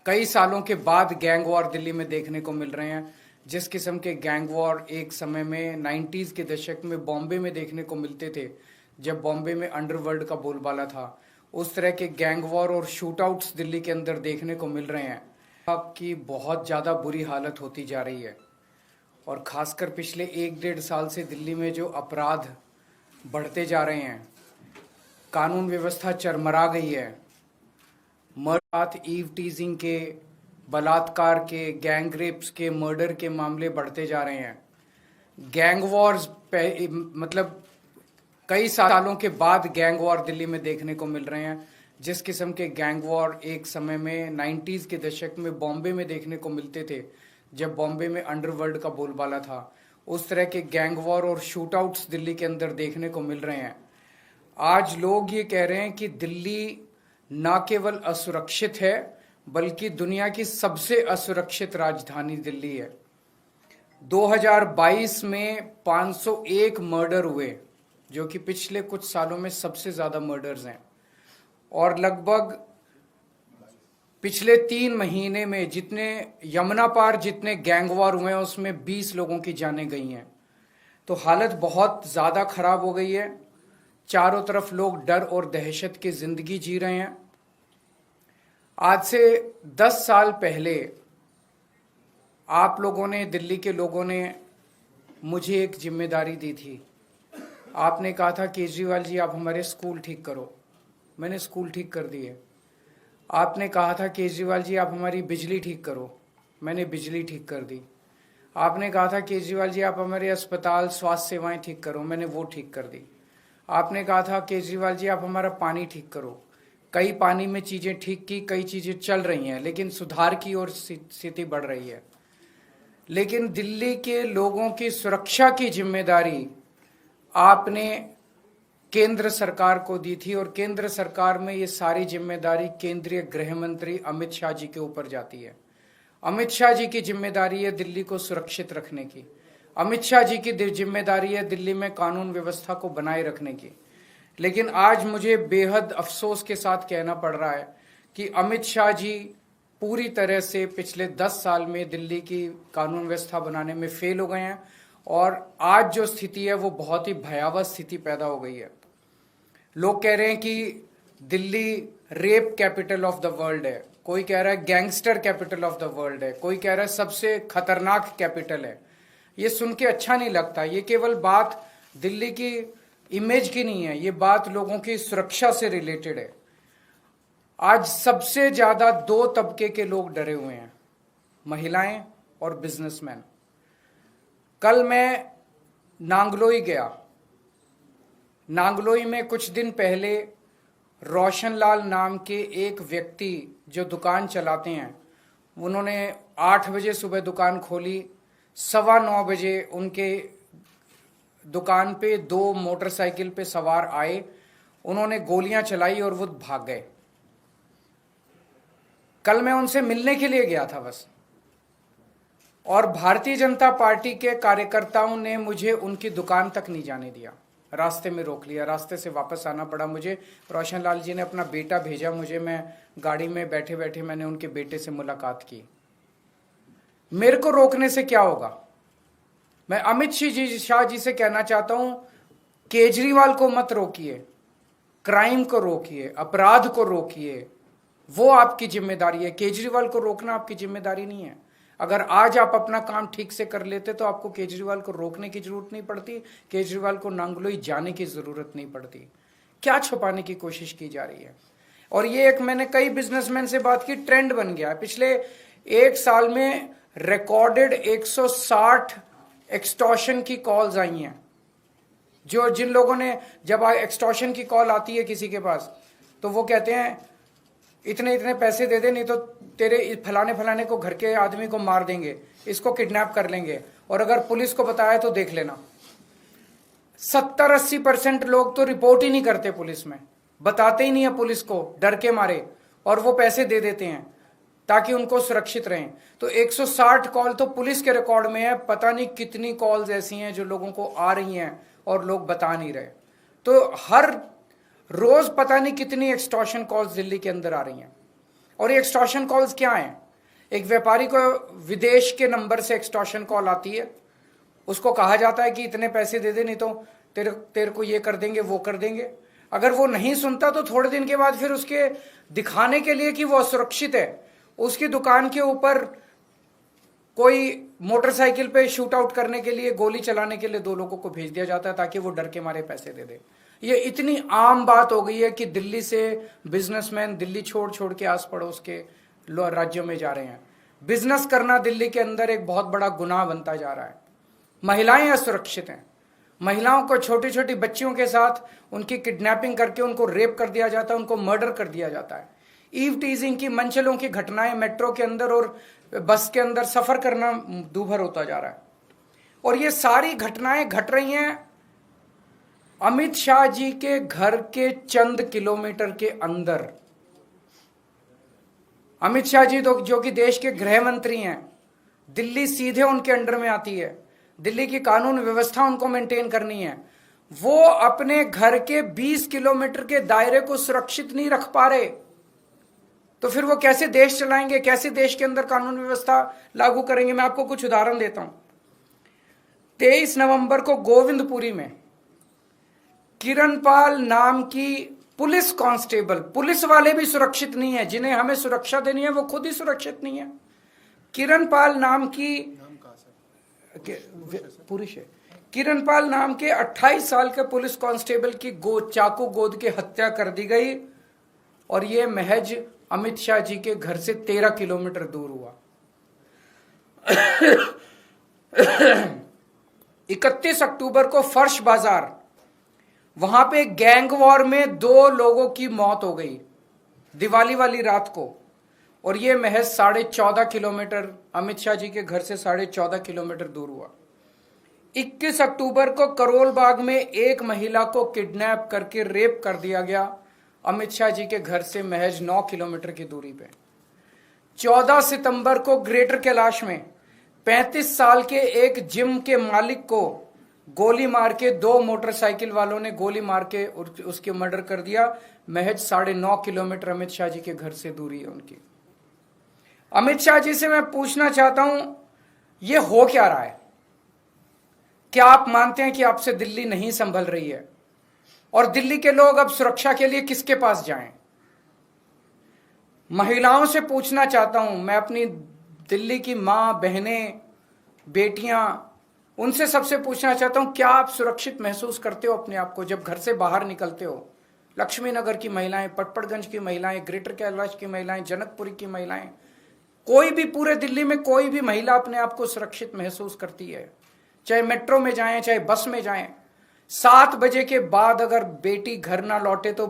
कई सालों के बाद गैंग वॉर दिल्ली में देखने को मिल रहे हैं। जिस किस्म के गैंग वॉर एक समय में 90s के दशक में बॉम्बे में देखने को मिलते थे, जब बॉम्बे में अंडरवर्ल्ड का बोलबाला था, उस तरह के गैंग वॉर और शूटआउट्स दिल्ली के अंदर देखने को मिल रहे हैं। आपकी बहुत ज़्यादा बुरी हालत होती जा रही है और ख़ासकर पिछले 1-1.5 साल से दिल्ली में जो अपराध बढ़ते जा रहे हैं, कानून व्यवस्था चरमरा गई है। मर्डर, ईव टीजिंग के, बलात्कार के, गैंग रेप्स के, मर्डर के मामले बढ़ते जा रहे हैं। गैंग वॉर्स मतलब कई सालों के बाद गैंग वॉर दिल्ली में देखने को मिल रहे हैं। जिस किस्म के गैंग वॉर एक समय में 90s के दशक में बॉम्बे में देखने को मिलते थे, जब बॉम्बे में अंडरवर्ल्ड का बोलबाला था, उस तरह के गैंग वॉर और शूटआउट्स दिल्ली के अंदर देखने को मिल रहे हैं। आज लोग ये कह रहे हैं कि दिल्ली न केवल असुरक्षित है, बल्कि दुनिया की सबसे असुरक्षित राजधानी दिल्ली है। 2022 में 501 मर्डर हुए, जो कि पिछले कुछ सालों में सबसे ज्यादा मर्डर्स हैं, और लगभग पिछले 3 महीने में जितने यमुना पार जितने गैंग वॉर हुए हैं, उसमें 20 लोगों की जानें गई हैं। तो हालत बहुत ज्यादा खराब हो गई है। चारों तरफ लोग डर और दहशत की जिंदगी जी रहे हैं। आज से 10 साल पहले आप लोगों ने, दिल्ली के लोगों ने मुझे एक जिम्मेदारी दी थी। आपने कहा था, केजरीवाल जी आप हमारे स्कूल ठीक करो। मैंने स्कूल ठीक कर दिए। आपने कहा था, केजरीवाल जी आप हमारी बिजली ठीक करो। मैंने बिजली ठीक कर दी। आपने कहा था, केजरीवाल जी आप हमारे अस्पताल, स्वास्थ्य सेवाएं ठीक करो। मैंने वो ठीक कर दी। आपने कहा था, केजरीवाल जी आप हमारा पानी ठीक करो। कई पानी में चीजें ठीक की, कई चीजें चल रही हैं, लेकिन सुधार की ओर स्थिति बढ़ रही है। लेकिन दिल्ली के लोगों की सुरक्षा की जिम्मेदारी आपने केंद्र सरकार को दी थी, और केंद्र सरकार में ये सारी जिम्मेदारी केंद्रीय गृह मंत्री अमित शाह जी के ऊपर जाती है। अमित शाह जी की जिम्मेदारी है दिल्ली को सुरक्षित रखने की। अमित शाह जी की जिम्मेदारी है दिल्ली में कानून व्यवस्था को बनाए रखने की। लेकिन आज मुझे बेहद अफसोस के साथ कहना पड़ रहा है कि अमित शाह जी पूरी तरह से पिछले 10 साल में दिल्ली की कानून व्यवस्था बनाने में फेल हो गए हैं, और आज जो स्थिति है वो बहुत ही भयावह स्थिति पैदा हो गई है। लोग कह रहे हैं कि Delhi rape capital of the world है, कोई कह रहा है gangster capital of the world है, कोई कह रहा है सबसे खतरनाक कैपिटल है। ये सुन के अच्छा नहीं लगता। ये केवल बात दिल्ली की इमेज की नहीं है, ये बात लोगों की सुरक्षा से रिलेटेड है। आज सबसे ज्यादा 2 तबके के लोग डरे हुए हैं, महिलाएं और बिजनेसमैन। कल मैं नांगलोई गया। नांगलोई में कुछ दिन पहले रोशनलाल नाम के एक व्यक्ति जो दुकान चलाते हैं, उन्होंने 8 बजे सुबह दुकान खोली। 9:15 बजे उनके दुकान पे 2 मोटरसाइकिल पे सवार आए, उन्होंने गोलियां चलाई और वो भाग गए। कल मैं उनसे मिलने के लिए गया था बस, और भारतीय जनता पार्टी के कार्यकर्ताओं ने मुझे उनकी दुकान तक नहीं जाने दिया, रास्ते में रोक लिया। रास्ते से वापस आना पड़ा मुझे। रोशनलाल जी ने अपना बेटा भेजा मुझे, मैं गाड़ी में बैठे बैठे मैंने उनके बेटे से मुलाकात की। मेरे को रोकने से क्या होगा? मैं अमित शाह जी से कहना चाहता हूं, केजरीवाल को मत रोकिए, क्राइम को रोकिए, अपराध को रोकिए, वो आपकी जिम्मेदारी है। केजरीवाल को रोकना आपकी जिम्मेदारी नहीं है। अगर आज आप अपना काम ठीक से कर लेते तो आपको केजरीवाल को रोकने की जरूरत नहीं पड़ती, केजरीवाल को नांगलोई जाने की जरूरत नहीं पड़ती। क्या छुपाने की कोशिश की जा रही है? और ये एक, मैंने कई बिजनेसमैन से बात की, ट्रेंड बन गया है। पिछले 1 साल में रिकॉर्डेड 160 एक्सटॉर्शन की कॉल्स आई हैं। जिन लोगों ने, जब एक्सटॉर्शन की कॉल आती है किसी के पास, तो वो कहते हैं इतने इतने पैसे दे दे, नहीं तो तेरे फलाने को, घर के आदमी को मार देंगे, इसको किडनैप कर लेंगे, और अगर पुलिस को बताया तो देख लेना। 70-80% लोग तो रिपोर्ट ही नहीं करते पुलिस में, बताते ही नहीं है पुलिस को, डर के मारे, और वो पैसे दे देते हैं ताकि उनको सुरक्षित रहें। तो 160 कॉल तो पुलिस के रिकॉर्ड में है। पता नहीं कितनी कॉल्स ऐसी हैं जो लोगों को आ रही हैं और लोग बता नहीं रहे। तो हर रोज पता नहीं कितनी एक्सटॉर्शन कॉल्स दिल्ली के अंदर आ रही हैं। और ये एक्सटॉर्शन कॉल्स क्या हैं? एक व्यापारी को विदेश के नंबर से एक्सटॉर्शन कॉल आती है, उसको कहा जाता है कि इतने पैसे दे दे, नहीं तो तेरे को ये कर देंगे, वो कर देंगे। अगर वो नहीं सुनता तो थोड़े दिन के बाद फिर उसके दिखाने के लिए कि वो असुरक्षित है, उसकी दुकान के ऊपर कोई मोटरसाइकिल पे शूट आउट करने के लिए, गोली चलाने के लिए 2 लोगों को भेज दिया जाता है ताकि वो डर के मारे पैसे दे दे। ये इतनी आम बात हो गई है कि दिल्ली से बिजनेसमैन दिल्ली छोड़ छोड़ के आस पड़ोस के राज्यों में जा रहे हैं। बिजनेस करना दिल्ली के अंदर एक बहुत बड़ा गुनाह बनता जा रहा है। महिलाएं असुरक्षित हैं। महिलाओं को, छोटी छोटी बच्चियों के साथ उनकी किडनैपिंग करके उनको रेप कर दिया जाता है, उनको मर्डर कर दिया जाता है। ईव टीजिंग की, मनचलों की घटनाएं मेट्रो के अंदर और बस के अंदर सफर करना दूभर होता जा रहा है। और ये सारी घटनाएं घट रही हैं अमित शाह जी के घर के चंद किलोमीटर के अंदर। अमित शाह जी जो कि देश के गृह मंत्री हैं, दिल्ली सीधे उनके अंडर में आती है। दिल्ली की कानून व्यवस्था उनको मेंटेन करनी है। वो अपने घर के 20 किलोमीटर के दायरे को सुरक्षित नहीं रख पा रहे, तो फिर वो कैसे देश चलाएंगे, कैसे देश के अंदर कानून व्यवस्था लागू करेंगे? मैं आपको कुछ उदाहरण देता हूं। 23 नवंबर को गोविंदपुरी में किरणपाल नाम की पुलिस कांस्टेबल, पुलिस वाले भी सुरक्षित नहीं है, जिन्हें हमें सुरक्षा देनी है वो खुद ही सुरक्षित नहीं है। किरणपाल नाम की पुरुष है, किरणपाल नाम के 28 साल के पुलिस कांस्टेबल की चाकू गोद के हत्या कर दी गई, और ये महज अमित शाह जी के घर से 13 किलोमीटर दूर हुआ। 31 अक्टूबर को फर्श बाजार, वहां पे गैंग वॉर में 2 लोगों की मौत हो गई दिवाली वाली रात को, और ये महज 14.5 किलोमीटर, अमित शाह जी के घर से 14.5 किलोमीटर दूर हुआ। 21 अक्टूबर को करोल बाग में एक महिला को किडनैप करके रेप कर दिया गया, अमित शाह जी के घर से महज 9 किलोमीटर की दूरी पे। 14 सितंबर को ग्रेटर कैलाश में 35 साल के एक जिम के मालिक को गोली मार के 2 मोटरसाइकिल वालों ने गोली मार के उसके मर्डर कर दिया। महज 9.5 किलोमीटर अमित शाह जी के घर से दूरी है उनकी। अमित शाह जी से मैं पूछना चाहता हूं, ये हो क्या रहा है? क्या आप मानते हैं कि आपसे दिल्ली नहीं संभल रही है? और दिल्ली के लोग अब सुरक्षा के लिए किसके पास जाएं? महिलाओं से पूछना चाहता हूं, मैं अपनी दिल्ली की मां, बहनें, बेटियां, उनसे सबसे पूछना चाहता हूं, क्या आप सुरक्षित महसूस करते हो अपने आप को जब घर से बाहर निकलते हो? लक्ष्मी नगर की महिलाएं, पटपड़गंज की महिलाएं, ग्रेटर कैलाश की महिलाएं, जनकपुरी की महिलाएं, कोई भी पूरे दिल्ली में कोई भी महिला अपने आप को सुरक्षित महसूस करती है? चाहे मेट्रो में जाएं, चाहे बस में जाएं, 7 बजे के बाद अगर बेटी घर ना लौटे तो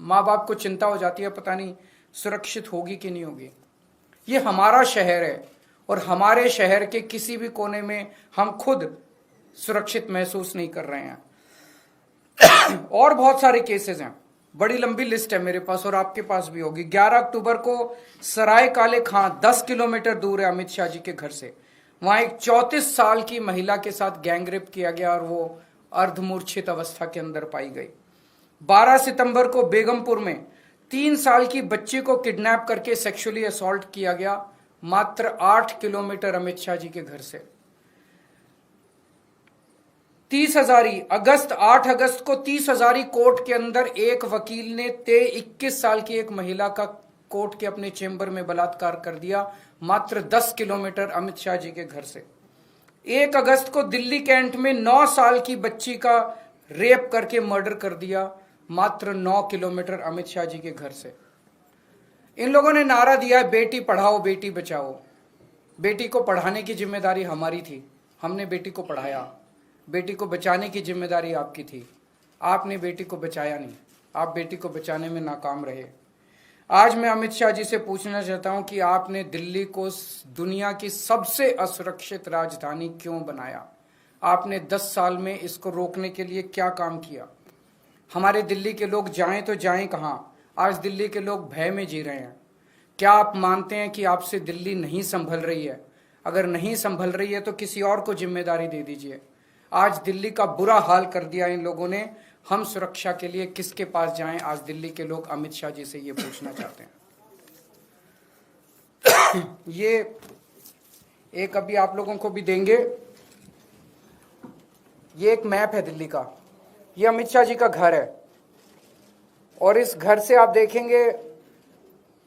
माँ बाप को चिंता हो जाती है, पता नहीं सुरक्षित होगी कि नहीं होगी। ये हमारा शहर है और हमारे शहर के किसी भी कोने में हम खुद सुरक्षित महसूस नहीं कर रहे हैं। और बहुत सारे केसेस हैं, बड़ी लंबी लिस्ट है मेरे पास और आपके पास भी होगी। 11 अक्टूबर को सराय काले खां 10 किलोमीटर दूर है अमित शाह जी के घर से, वहां एक 34 साल की महिला के साथ गैंगरेप किया गया और वो अर्धमूर्छित अवस्था के अंदर पाई गई। 12 सितंबर को बेगमपुर में 3 साल की बच्ची को किडनैप करके सेक्सुअली असॉल्ट किया गया, मात्र 8 किलोमीटर अमित शाह जी के घर से। 30 हजारी अगस्त 8 अगस्त को 30 हजारी कोर्ट के अंदर एक वकील ने 21 साल की एक महिला का कोर्ट के अपने चेंबर में बलात्कार कर दिया, मात्र 10 किलोमीटर अमित शाह जी के घर से। 1 अगस्त को दिल्ली कैंट में 9 साल की बच्ची का रेप करके मर्डर कर दिया, मात्र 9 किलोमीटर अमित शाह जी के घर से। इन लोगों ने नारा दिया है बेटी पढ़ाओ बेटी बचाओ। बेटी को पढ़ाने की जिम्मेदारी हमारी थी, हमने बेटी को पढ़ाया। बेटी को बचाने की जिम्मेदारी आपकी थी, आपने बेटी को बचाया नहीं, आप बेटी को बचाने में नाकाम रहे। आज मैं अमित शाह जी से पूछना चाहता हूं कि आपने दिल्ली को दुनिया की सबसे असुरक्षित राजधानी क्यों बनाया? आपने 10 साल में इसको रोकने के लिए क्या काम किया? हमारे दिल्ली के लोग जाएं तो जाएं कहां? आज दिल्ली के लोग भय में जी रहे हैं। क्या आप मानते हैं कि आपसे दिल्ली नहीं संभल रही है? अगर नहीं संभल रही है तो किसी और को जिम्मेदारी दे दीजिए। आज दिल्ली का बुरा हाल कर दिया इन लोगों ने, हम सुरक्षा के लिए किसके पास जाएं? आज दिल्ली के लोग अमित शाह जी से ये पूछना चाहते हैं। ये एक अभी आप लोगों को भी देंगे, ये एक मैप है दिल्ली का। ये अमित शाह जी का घर है और इस घर से आप देखेंगे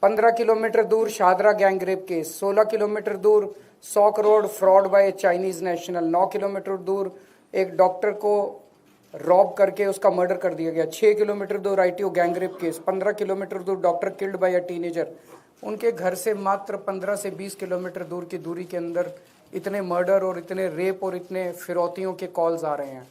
15 किलोमीटर दूर शाहदरा गैंगरेप केस, 16 किलोमीटर दूर 100 crore fraud bye Chinese national, 9 kilometre दूर एक डॉक्टर को रॉब करके उसका मर्डर कर दिया गया, 6 किलोमीटर दूर आईटीओ गैंगरेप केस, 15 किलोमीटर दूर doctor killed by a teenager. उनके घर से मात्र 15 से 20 किलोमीटर दूर की दूरी के अंदर इतने मर्डर और इतने रेप और इतने फिरौतियों के कॉल्स आ रहे हैं।